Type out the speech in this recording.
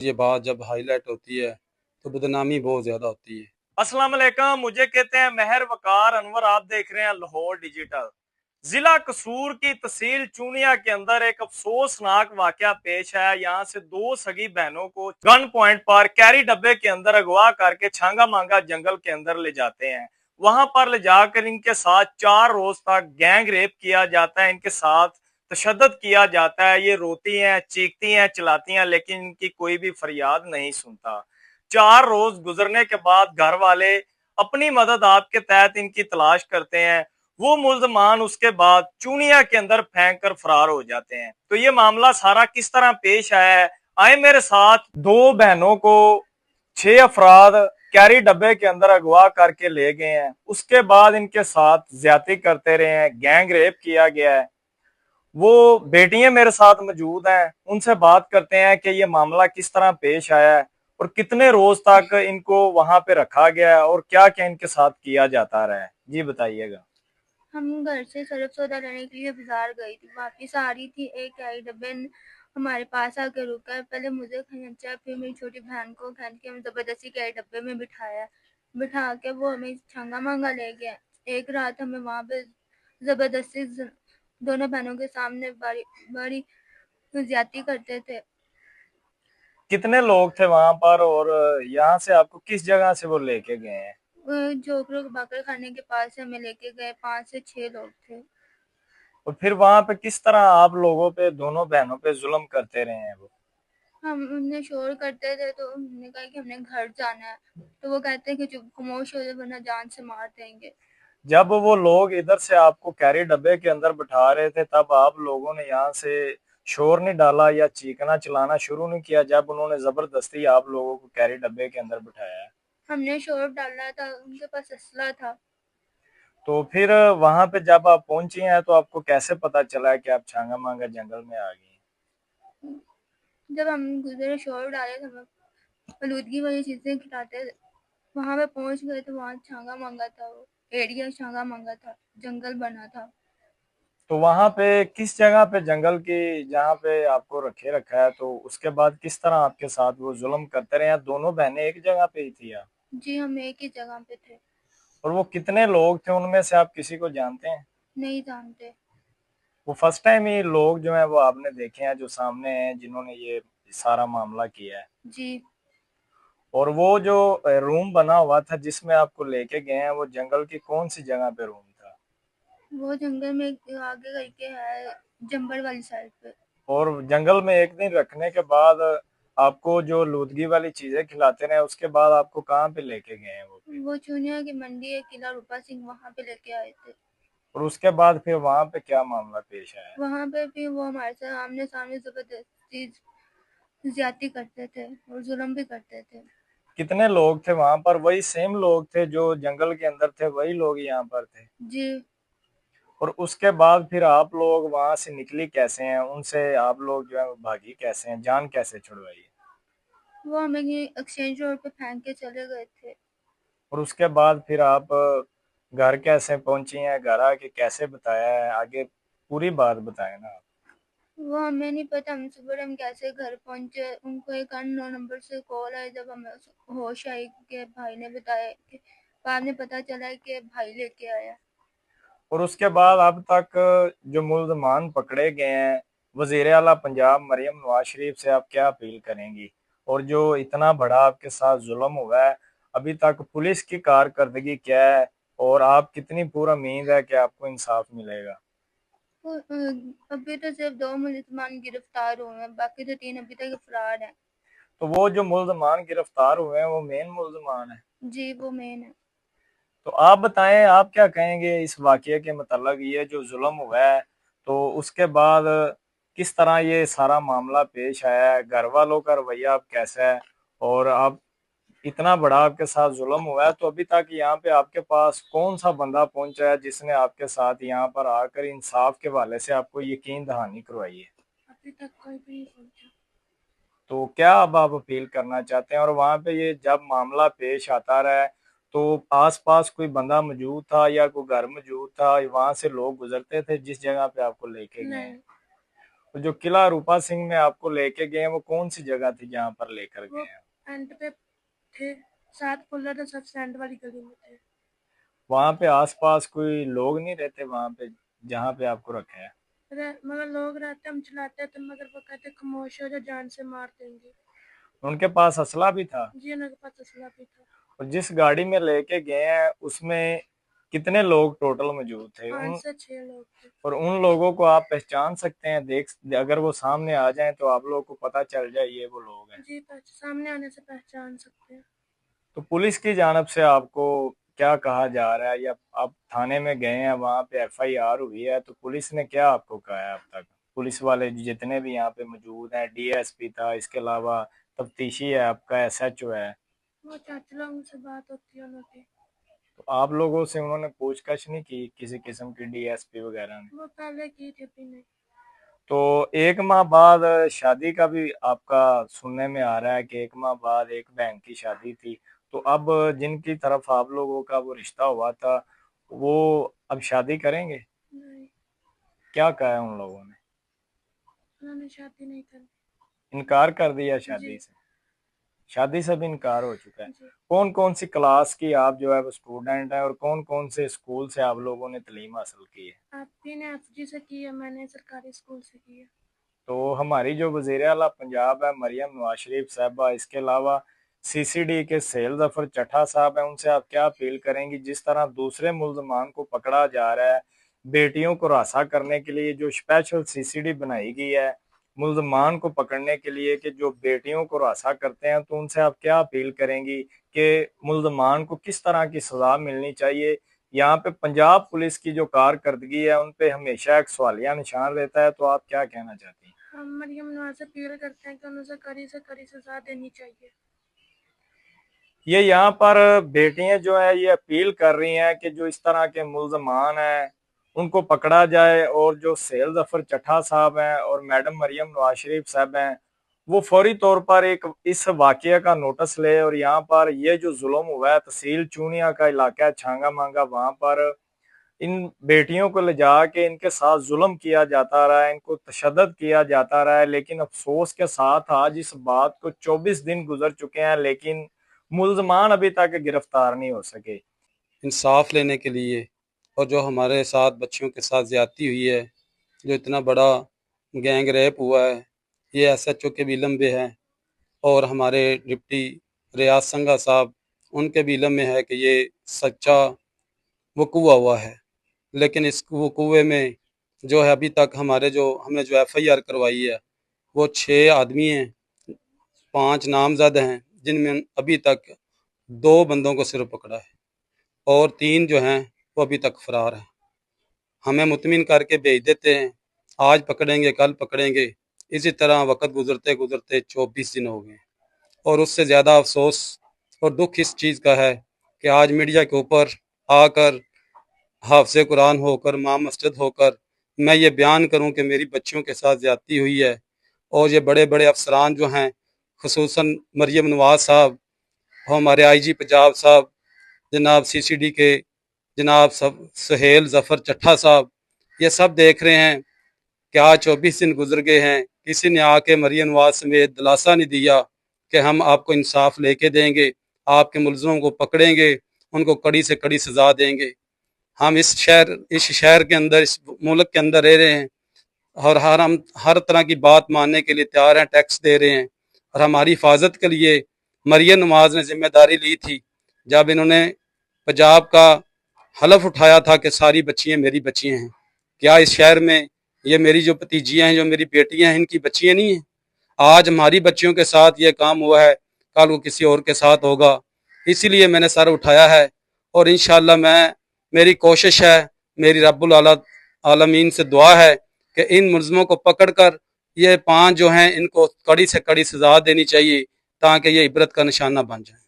ये बात जब हाईलाइट होती है तो बदनामी बहुत ज्यादा होती है। अस्सलाम वालेकुम, मुझे कहते हैं मेहर वकार अनवर। आप देख रहे हैं लाहौर डिजिटल। जिला कसूर की तहसील चूनिया के अंदर एक अफसोसनाक वाकया पेश आया। यहाँ से दो सगी बहनों को गन पॉइंट पर कैरी डब्बे के अंदर अगवा करके छांगा मांगा जंगल के अंदर ले जाते हैं। वहां पर ले जाकर इनके साथ 4 रोज तक गैंग रेप किया जाता है, इनके साथ तशद्दुद किया जाता है। ये रोती हैं, चीखती हैं, चिल्लाती हैं, लेकिन इनकी कोई भी फरियाद नहीं सुनता। 4 रोज गुजरने के बाद घर वाले अपनी मदद आपके तहत इनकी तलाश करते हैं। वो मुल्जमान उसके बाद चूनिया के अंदर फेंक कर फरार हो जाते हैं। तो ये मामला सारा किस तरह पेश आया है, आए मेरे साथ। दो बहनों को 6 अफराद कैरी डब्बे के अंदर अगवा करके ले गए हैं। उसके बाद इनके साथ ज्यादती करते रहे हैं, गैंग रेप किया गया है। वो बेटियां मेरे साथ मौजूद हैं, उनसे बात करते हैं कि ये मामला किस तरह पेश आया है और कितने रोज तक इनको वहां पे रखा गया है और क्या क्या इनके साथ किया जाता रहा है। जी बताइएगा। हम घर से सरफ सौदा लेने के लिए बाजार गई थी, वापस आ रही थी। एक कैरी डब्बे हमारे पास आकर रुका। पहले मुझे खींचा, फिर मेरी छोटी बहन को खींच के हमें जबरदस्ती कैरी डब्बे में बिठाया। बिठा के वो हमें छंगा मांगा ले गया। एक रात हमें वहाँ पे जबरदस्ती दोनों बहनों के सामने बड़ी बड़ी ज्यादती करते थे। कितने लोग थे वहां पर और यहाँ से आपको किस जगह से वो लेके गए हैं? जोकरों बकरे खाने के पास से हमें लेके गए। 5 से 6 लोग थे। और फिर वहां पे किस तरह आप लोगों पे, दोनों बहनों पे जुल्म करते रहे हैं वो? हम उन्हें शोर करते थे तो हमने कहा कि हमने घर जाना है, तो वो कहते हैं कि चुप खामोश हो जाओ वरना जान से मार देंगे। जब वो लोग इधर से आपको कैरी डब्बे के अंदर बिठा रहे थे तब आप लोगों ने यहाँ से शोर नहीं डाला या चीखना चिल्लाना शुरू नहीं किया जब उन्होंने जबरदस्ती आप लोगों को कैरी डब्बे के अंदर बिठाया है? हमने शोर डाला था, उनके पास असला था। तो फिर वहां पे जब आप पहुंची हैं तो आपको कैसे पता चला है कि आप छांगा मांगा जंगल में आ गई? जब हम गुजरे शोर डाले तो हमें आलूदगी वाली चीजें खिलाते। वहां पे पहुंच गए तो वहां छांगा मांगा था। वो एरिया छांगा मांगा था, जंगल बना था। तो वहां पे किस जगह पे, जंगल की जहाँ पे आपको रखे रखा है, तो उसके बाद किस तरह आपके साथ वो जुल्म करते रहे? या दोनों बहनें एक जगह पे ही थी? जी, हम एक ही जगह पे थे। और वो कितने लोग थे, उनमें से आप किसी को जानते हैं? नहीं जानते। वो फर्स्ट टाइम ही लोग जो है वो आपने देखे हैं जो सामने हैं जिन्होंने ये सारा मामला किया है? जी, और वो जो रूम बना हुआ था जिसमें आपको लेके गए हैं, वो जंगल की कौन सी जगह पे रूम था? वो जंगल में आगे करके है, जंबर वाली साइड पे। और जंगल में एक दिन रखने के बाद आपको जो लूदगी वाली चीजें खिलाते रहे, उसके बाद आपको कहाँ पे लेके गए हैं वो फिर? वो चूनिया की मंडी है, किला रूपा सिंह, वहां पे लेके आए थे। और उसके बाद फिर वहां पे क्या मामला पेश आया? वहां पे भी वो हमारे साथ आमने सामने जबरदस्ती ज्यादती करते थे और जुल्म भी करते थे। कितने लोग थे वहां पर? वही सेम लोग थे जो जंगल के अंदर थे, वही लोग यहाँ पर थे? जी, और उसके बाद फिर आप लोग वहां से निकली कैसे हैं, उनसे आप लोग जो है वो भागी कैसे हैं, जान कैसे छुड़वाई है? वो हमें ये एक्सचेंज रोड पे फेंक के चले गए थे। और उसके बाद फिर आप घर कैसे पहुंची हैं, घर आके कैसे बताया है, आगे पूरी बात बताए ना आप। वो हमें नहीं पता, हम सुबह हम कैसे घर पहुंचे। उनको एक अननोन नंबर से कॉल आई, जब हमें होश आई कि भाई ने बताया कि बाद में पता चला कि भाई लेके आया। और उसके बाद अब तक जो मुल्जमान पकड़े गए हैं, वजीर आला पंजाब मरियम नवाज शरीफ से आप क्या अपील करेंगी? और जो इतना बड़ा आपके साथ जुल्म हुआ है, अभी तक पुलिस की कारकर्दगी क्या है और आप कितनी पूरा उम्मीद है कि आपको इंसाफ मिलेगा? वो अभी तो सिर्फ 2 मुल्जमान गिरफ्तार हुए हैं, बाकी तो 3 अभी तक फरार हैं। तो वो जो मुल्जमान गिरफ्तार हुए हैं वो मेन मुल्जमान है? जी, वो मेन है। तो आप बताएं, आप क्या कहेंगे इस वाकये के मतलब? ये जो जुल्म हुआ है तो उसके बाद किस तरह ये सारा मामला पेश आया है, घर वालों का रवैया अब कैसा है? और आप, इतना बड़ा आपके साथ जुल्म हुआ है तो अभी तक यहाँ पे आपके पास कौन सा बंदा पहुंचा है जिसने आपके साथ यहाँ पर आकर इंसाफ के हवाले से आपको यकीन दहानी करवाई है? अभी तक कोई भी नहीं पहुंचा। तो क्या अब आप अपील करना चाहते हैं? और वहां पे ये जब मामला पेश आता रहा है तो आसपास कोई बंदा मौजूद था या कोई घर मौजूद था, वहां से लोग गुजरते थे जिस जगह पे आपको लेके गए हैं? नहीं। तो जो किला रूपा सिंह में आपको लेके गए हैं वो कौन सी जगह थी जहाँ पर लेकर गए हैं? एंड पे थे, 7 पुलर तो सब स्टैंड वाली गली में थे। वहां पे आसपास कोई लोग नहीं रहते वहां पे जहाँ पे आपको रखे हैं? मगर लोग रहते, हम चलाते थे, मगर वो कहते खामोश हो जो जान से मार देंगे। उनके पास असला भी था? जी उनके पास असला भी था। और जिस गाड़ी में लेके गए हैं उसमें कितने लोग टोटल मौजूद थे? 5 से 6 लोग थे। और उन लोगों को आप पहचान सकते हैं? अगर वो सामने आ जाएं तो आप लोगों को पता चल जाए ये वो लोग हैं? जी सामने आने से पहचान सकते हैं। तो पुलिस की जानब से आपको क्या कहा जा रहा है, या आप थाने में गए हैं, वहां पे FIR हुई है, तो पुलिस ने क्या आपको कहा है अब तक? पुलिस वाले जितने भी यहाँ पे मौजूद हैं, DSP था, इसके अलावा तफ्तीशी है, आपका SHO है, वो चाचा लोगों से बात होती है उनकी। तो आप लोगों से उन्होंने पूछताछ नहीं की किसी किस्म की, DSP वगैरह ने? वो पहले की थी, भी नहीं। तो 1 माह बाद शादी का भी आपका सुनने में आ रहा है कि 1 माह बाद एक बहन की शादी थी, तो अब जिनकी तरफ आप लोगों का वो रिश्ता हुआ था वो अब शादी करेंगे? नहीं, क्या कहा है उन लोगों ने? उन्होंने शादी नहीं करी। इनकार कर दिया शादी जी। से? शादी से भी इनकार हो चुका है? जी। कौन कौन सी क्लास की आप जो है वो स्टूडेंट है, और कौन कौन से स्कूल से आप लोगों ने तालीम हासिल की है? आपी ने FG से की है, मैंने सरकारी स्कूल से की है। तो हमारी जो वज़ीर आला पंजाब है मरियम नवाज शरीफ साहबा, इसके अलावा CCD के सेल जफर चट्टा साहब हैं, उनसे आप क्या अपील करेंगी? जिस तरह दूसरे मुल्जमान को पकड़ा जा रहा है, बेटियों को रासा करने के लिए जो स्पेशल CCD बनाई गई है मुल्जमान को पकड़ने के लिए कि जो बेटियों को रासा करते हैं, तो उनसे आप क्या अपील करेंगी कि मुल्जमान को किस तरह की सजा मिलनी चाहिए? यहाँ पे पंजाब पुलिस की जो कारकर्दगी है उन पे हमेशा एक सवालिया निशान रहता है, तो आप क्या कहना चाहती हैं? हम मरियम नवाज से अपील करते हैं कि उन्हें कड़ी से कड़ी सजा देनी चाहिए। ये यहाँ पर बेटियां जो है ये अपील कर रही हैं कि जो इस तरह के मुल्जमान हैं उनको पकड़ा जाए, और जो सेल जफर चट्टा साहब हैं और मैडम मरियम नवाज शरीफ साहब हैं वो फौरी तौर पर एक इस वाकये का नोटिस ले, और यहाँ पर ये जो जुल्म हुआ है तहसील चूनिया का इलाका है छांगा मांगा, वहां पर इन बेटियों को ले जाके इनके साथ जुल्म किया जाता रहा है, इनको तशद्दुद किया जाता रहा है, लेकिन अफसोस के साथ आज इस बात को 24 दिन गुजर चुके हैं लेकिन मुल्जमान अभी तक गिरफ्तार नहीं हो सके। इंसाफ लेने के लिए, और जो हमारे साथ बच्चियों के साथ ज्यादती हुई है, जो इतना बड़ा गैंग रेप हुआ है, ये SHO के भी इल्म में है, और हमारे डिप्टी रियाज संघा साहब उनके भी इल्म में है कि ये सच्चा वकूआ हुआ है। लेकिन इस वकूए में जो है अभी तक हमने जो FIR करवाई है वो 6 आदमी हैं, 5 नामजद हैं, जिनमें अभी तक 2 बंदों को सिर्फ पकड़ा है और 3 जो हैं वो अभी तक फरार हैं। हमें मुतमिन करके भेज देते हैं, आज पकड़ेंगे कल पकड़ेंगे, इसी तरह वक्त गुजरते गुजरते 24 दिन हो गए। और उससे ज़्यादा अफसोस और दुख इस चीज़ का है कि आज मीडिया के ऊपर आकर हाफ़िज़ कुरान होकर, माँ मस्जिद होकर मैं ये बयान करूं कि मेरी बच्चियों के साथ ज़्यादती हुई है, और ये बड़े बड़े अफसरान जो हैं खुसूसन मरियम नवाज साहब, हमारे IG पंजाब साहब, जनाब CCD के जनाब सुहेल जफर चट्टा साहब, ये सब देख रहे हैं कि आज 24 दिन गुजर गए हैं, किसी ने आके मरियम नवाज समेत दिलासा नहीं दिया कि हम आपको इंसाफ लेके देंगे, आपके मुलज़िमों को पकड़ेंगे, उनको कड़ी से कड़ी सजा देंगे। हम इस शहर के अंदर, इस मुल्क के अंदर रह रहे हैं, और हम हर तरह की बात मानने के लिए तैयार हैं, टैक्स दे रहे हैं, और हमारी हिफाजत के लिए मरियम नवाज ने जिम्मेदारी ली थी जब इन्होंने पंजाब का हलफ उठाया था कि सारी बच्चियां मेरी बच्चियां हैं। क्या इस शहर में ये मेरी जो भतीजियां हैं, जो मेरी बेटियां हैं, इनकी बच्चियां नहीं हैं? आज हमारी बच्चियों के साथ ये काम हुआ है, कल वो किसी और के साथ होगा, इसीलिए मैंने सर उठाया है। और इंशाअल्लाह मेरी कोशिश है, मेरी रब्बुल आलमीन से दुआ है कि इन मुल्ज़िमों को पकड़कर ये 5 जो हैं इनको कड़ी से कड़ी सजा देनी चाहिए ताकि ये इबरत का निशाना बन जाए।